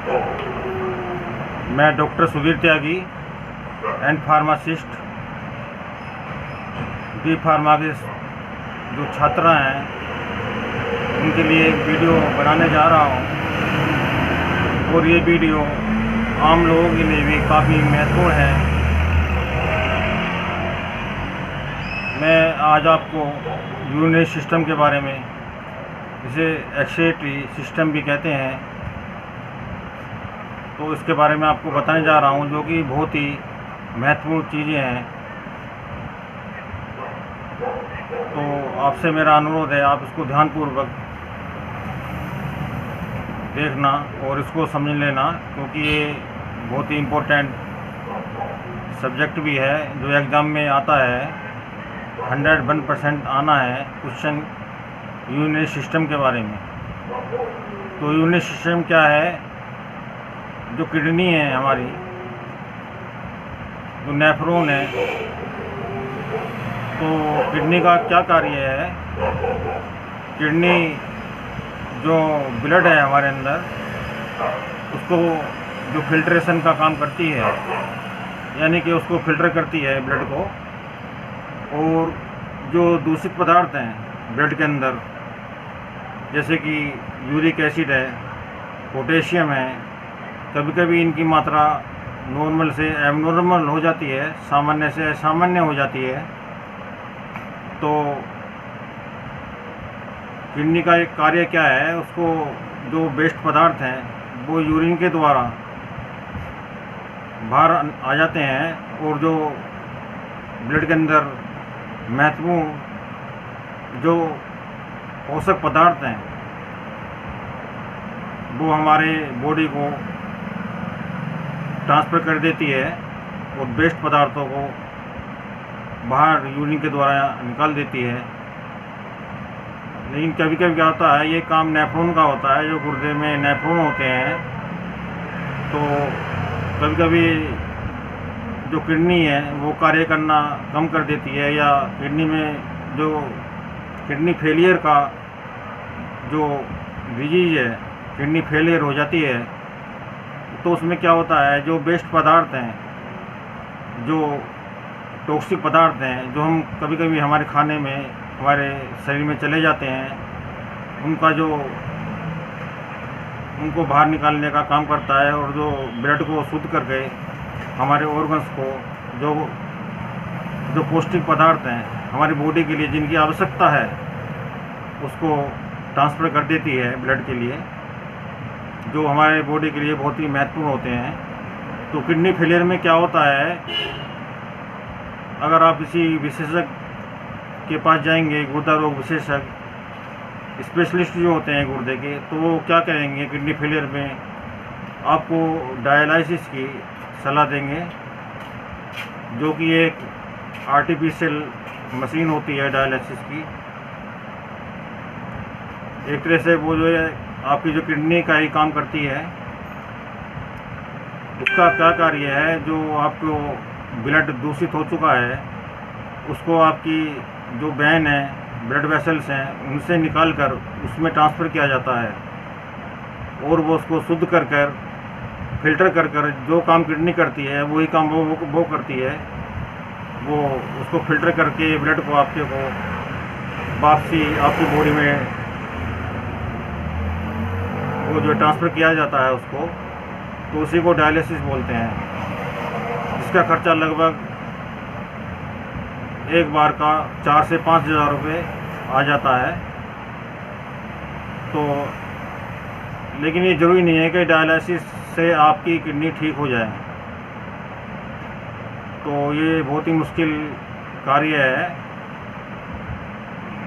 मैं doctor Sudhir Tyagi and pharmacist D pharma के जो छात्र हैं उनके लिए एक वीडियो बनाने जा रहा हूँ और ये वीडियो आम लोगों के लिए भी काफ़ी महत्वपूर्ण है। मैं आज आपको यूरिनरी सिस्टम के बारे में, जिसे एक्सक्रीटरी सिस्टम भी कहते हैं, तो इसके बारे में आपको बताने जा रहा हूँ, जो कि बहुत ही महत्वपूर्ण चीज़ें हैं। तो आपसे मेरा अनुरोध है, आप इसको ध्यानपूर्वक देखना और इसको समझ लेना, क्योंकि ये बहुत ही इम्पोर्टेंट सब्जेक्ट भी है जो एग्ज़ाम में आता है। 101% आना है क्वेश्चन यूरिनरी सिस्टम के बारे में। तो यूरिनरी सिस्टम क्या है? जो किडनी है हमारी, जो नेफ्रॉन है, तो किडनी का क्या कार्य है? किडनी जो ब्लड है हमारे अंदर, उसको जो फिल्ट्रेशन का काम करती है, यानी कि उसको फिल्टर करती है ब्लड को। और जो दूषित पदार्थ हैं ब्लड के अंदर, जैसे कि यूरिक एसिड है, पोटेशियम है, कभी कभी इनकी मात्रा नॉर्मल से एबनॉर्मल हो जाती है, सामान्य से असामान्य हो जाती है। तो किडनी का एक कार्य क्या है? उसको जो वेस्ट पदार्थ हैं वो यूरिन के द्वारा बाहर आ जाते हैं, और जो ब्लड के अंदर महत्वपूर्ण जो पोषक पदार्थ हैं वो हमारे बॉडी को ट्रांसफ़र कर देती है और वेस्ट पदार्थों को बाहर यूरिन के द्वारा निकाल देती है। लेकिन कभी कभी क्या होता है, ये काम नेफ्रॉन का होता है, जो गुर्दे में नेफ्रॉन होते हैं। तो कभी कभी जो किडनी है वो कार्य करना कम कर देती है, या किडनी में जो किडनी फेलियर का जो डिजीज है, किडनी फेलियर हो जाती है, तो उसमें क्या होता है, जो वेस्ट पदार्थ हैं, जो टॉक्सिक पदार्थ हैं, जो हम कभी कभी हमारे खाने में, हमारे शरीर में चले जाते हैं, उनको बाहर निकालने का काम करता है। और जो ब्लड को शुद्ध करके हमारे ऑर्गन्स को, जो पौष्टिक पदार्थ हैं हमारी बॉडी के लिए, जिनकी आवश्यकता है, उसको ट्रांसफ़र कर देती है ब्लड के लिए, जो हमारे बॉडी के लिए बहुत ही महत्वपूर्ण होते हैं। तो किडनी फेलियर में क्या होता है, अगर आप किसी विशेषज्ञ के पास जाएंगे, गुर्दा रोग विशेषज्ञ, स्पेशलिस्ट जो होते हैं गुर्दे के, तो वो क्या करेंगे, किडनी फेलियर में आपको डायलिसिस की सलाह देंगे, जो कि एक आर्टिफिशियल मशीन होती है डायलिसिस की। एक तरह से वो जो है आपकी जो किडनी का ही काम करती है। उसका क्या कार्य है, जो आपको ब्लड दूषित हो चुका है, उसको आपकी जो वेन है, ब्लड वेसल्स हैं, उनसे निकाल कर उसमें ट्रांसफ़र किया जाता है, और वो उसको शुद्ध कर कर, फिल्टर कर कर, जो काम किडनी करती है वही काम वो करती है। वो उसको फिल्टर करके ब्लड को आपके को वापसी आपकी बॉडी में वो जो ट्रांसफ़र किया जाता है उसको, तो उसी को डायलिसिस बोलते हैं। इसका खर्चा लगभग एक बार का 4 से 5 हज़ार रुपये आ जाता है। तो लेकिन ये ज़रूरी नहीं है कि डायलिसिस से आपकी किडनी ठीक हो जाए। तो ये बहुत ही मुश्किल कार्य है।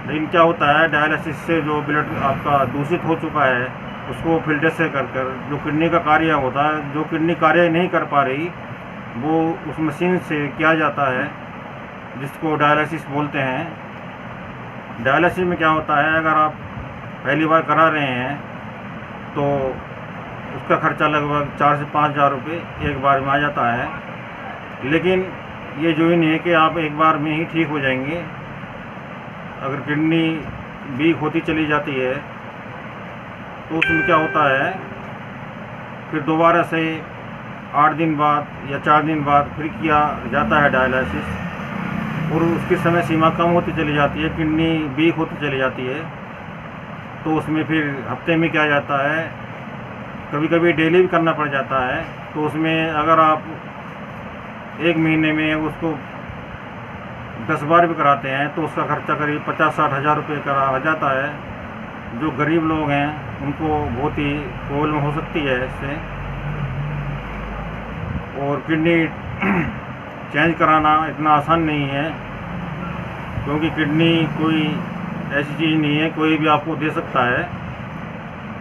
लेकिन क्या होता है, डायलिसिस से जो ब्लड आपका दूषित हो चुका है, उसको फिल्टर से कर कर जो किडनी का कार्य होता है, जो किडनी कार्य नहीं कर पा रही, वो उस मशीन से किया जाता है, जिसको डायलिसिस बोलते हैं। डायलिसिस में क्या होता है, अगर आप पहली बार करा रहे हैं तो उसका खर्चा लगभग 4 से 5 हज़ार रुपये एक बार में आ जाता है। लेकिन ये जो ही नहीं है कि आप एक बार में ही ठीक हो जाएंगे। अगर किडनी वीक होती चली जाती है तो उसमें क्या होता है, फिर दोबारा से 8 दिन बाद या 4 दिन बाद फिर किया जाता है डायलिसिस, और उसकी समय सीमा कम होती चली जाती है, किडनी वीक होती चली जाती है। तो उसमें फिर हफ्ते में किया जाता है, कभी कभी डेली भी करना पड़ जाता है। तो उसमें अगर आप 1 महीने में उसको 10 बार भी कराते हैं तो उसका खर्चा करीब 50-60 हज़ार रुपये का आ जाता है। जो गरीब लोग हैं उनको बहुत ही प्रॉब्लम हो सकती है इससे। और किडनी चेंज कराना इतना आसान नहीं है, क्योंकि किडनी कोई ऐसी चीज़ नहीं है कोई भी आपको दे सकता है।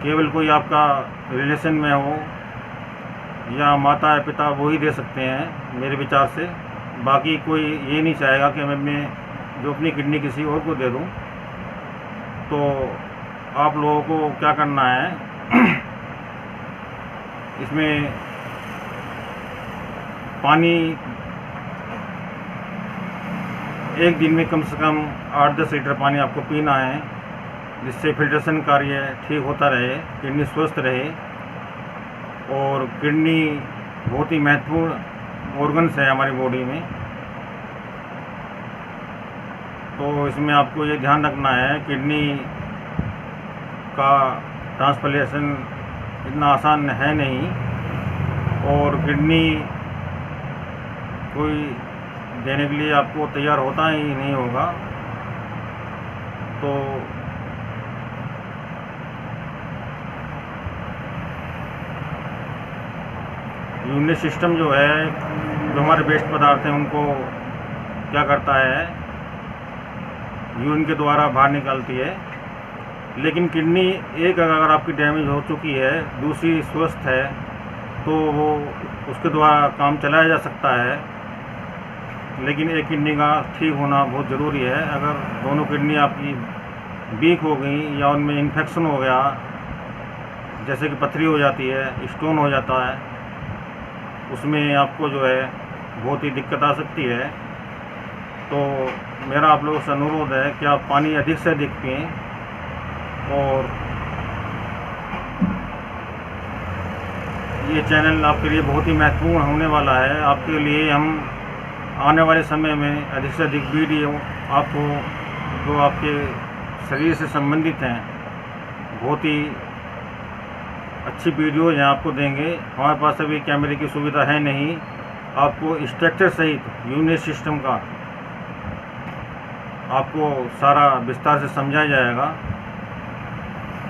केवल कोई आपका रिलेशन में हो या माता या पिता वो ही दे सकते हैं मेरे विचार से। बाकी कोई ये नहीं चाहेगा कि मैं जो अपनी किडनी किसी और को दे दूं। तो आप लोगों को क्या करना है, इसमें पानी एक दिन में कम से कम 8-10 लीटर पानी आपको पीना है, जिससे फिल्ट्रेशन कार्य ठीक होता रहे, किडनी स्वस्थ रहे। और किडनी बहुत ही महत्वपूर्ण ऑर्गन्स है हमारी बॉडी में। तो इसमें आपको ये ध्यान रखना है, किडनी का ट्रांसप्लांटेशन इतना आसान है नहीं, और किडनी कोई देने के लिए आपको तैयार होता ही नहीं होगा। तो यूरिनरी सिस्टम जो है, जो हमारे वेस्ट पदार्थ हैं उनको क्या करता है, यूरिन के द्वारा बाहर निकालती है। लेकिन किडनी एक अगर आपकी डैमेज हो चुकी है, दूसरी स्वस्थ है, तो वो उसके द्वारा काम चलाया जा सकता है। लेकिन एक किडनी का ठीक होना बहुत ज़रूरी है। अगर दोनों किडनी आपकी वीक हो गई या उनमें इन्फेक्शन हो गया, जैसे कि पथरी हो जाती है, स्टोन हो जाता है, उसमें आपको जो है बहुत ही दिक्कत आ सकती है। तो मेरा आप लोगों से अनुरोध है कि आप पानी अधिक से अधिक पिएं। और ये चैनल आपके लिए बहुत ही महत्वपूर्ण होने वाला है। आपके लिए हम आने वाले समय में अधिक से अधिक वीडियो आपको जो आपके शरीर से संबंधित हैं, बहुत ही अच्छी वीडियो यहाँ आपको देंगे। हमारे पास अभी कैमरे की सुविधा है नहीं, आपको स्ट्रक्चर सहित यूरिनरी सिस्टम का आपको सारा विस्तार से समझाया जाएगा।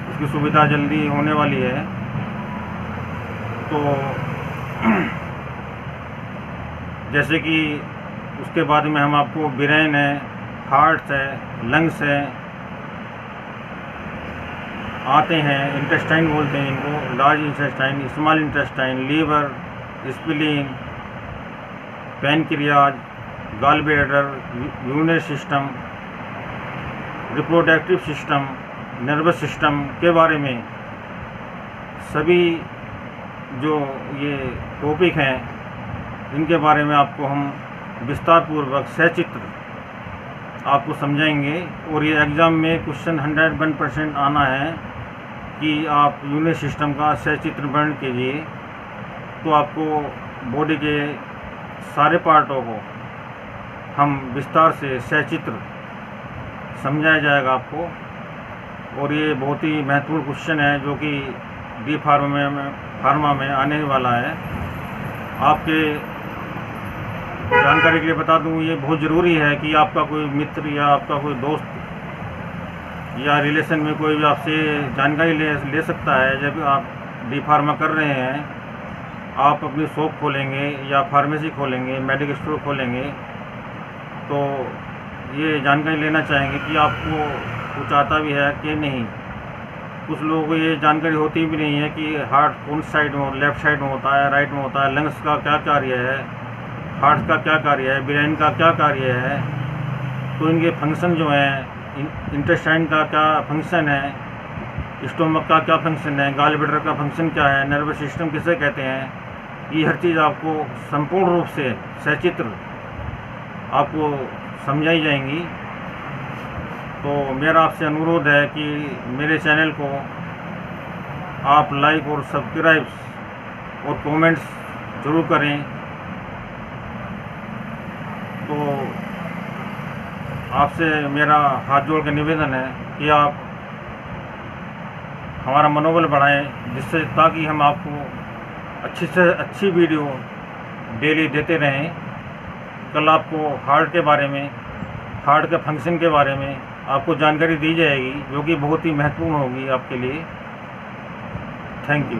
उसकी सुविधा जल्दी होने वाली है। तो जैसे कि उसके बाद में हम आपको ब्रेन है, हार्ट है, लंग्स है, आते हैं, इंटेस्टाइन बोलते हैं इनको, large intestine, small intestine, liver, spleen, pancreas, gall bladder, urinary system, reproductive system, nervous system के बारे में सभी जो ये टॉपिक हैं, इनके बारे में आपको हम विस्तार पूर्वक सचित्र आपको समझाएंगे। और ये एग्ज़ाम में क्वेश्चन 101% आना है कि आप यूरिनरी सिस्टम का सचित्र वर्णन कीजिए। तो आपको बॉडी के सारे पार्टों को हम विस्तार से सचित्र समझाया जाएगा आपको। और ये बहुत ही महत्वपूर्ण क्वेश्चन है जो कि डी फार्मा में आने वाला है। आपके जानकारी के लिए बता दूं, ये बहुत ज़रूरी है कि आपका कोई मित्र या आपका कोई दोस्त या रिलेशन में कोई भी आपसे जानकारी ले सकता है। जब आप डी फार्मा कर रहे हैं, आप अपनी शॉप खोलेंगे या फार्मेसी खोलेंगे, मेडिकल स्टोर खोलेंगे, तो ये जानकारी लेना चाहेंगे कि आपको कुछ आता भी है कि नहीं। कुछ लोगों को ये जानकारी होती भी नहीं है कि हार्ट कौन साइड में, लेफ़्ट साइड में होता है, राइट में होता है, लंग्स का क्या कार्य है, हार्ट का क्या कार्य है, ब्रेन का क्या कार्य है। तो इनके फंक्शन जो हैं, इंटेस्टाइन का क्या फंक्शन है, स्टोमक का क्या फंक्शन है, गॉल ब्लैडर का फंक्शन क्या है, नर्वस सिस्टम किसे कहते हैं, ये हर चीज़ आपको संपूर्ण रूप से सचित्र आपको समझाई जाएंगी। तो मेरा आपसे अनुरोध है कि मेरे चैनल को आप लाइक और सब्सक्राइब और कमेंट्स ज़रूर करें। तो आपसे मेरा हाथ जोड़ के निवेदन है कि आप हमारा मनोबल बढ़ाएं, जिससे ताकि हम आपको अच्छी से अच्छी वीडियो डेली देते रहें। कल आपको हार्ट के बारे में, हार्ट के फंक्शन के बारे में आपको जानकारी दी जाएगी, जो कि बहुत ही महत्वपूर्ण होगी आपके लिए। Thank you.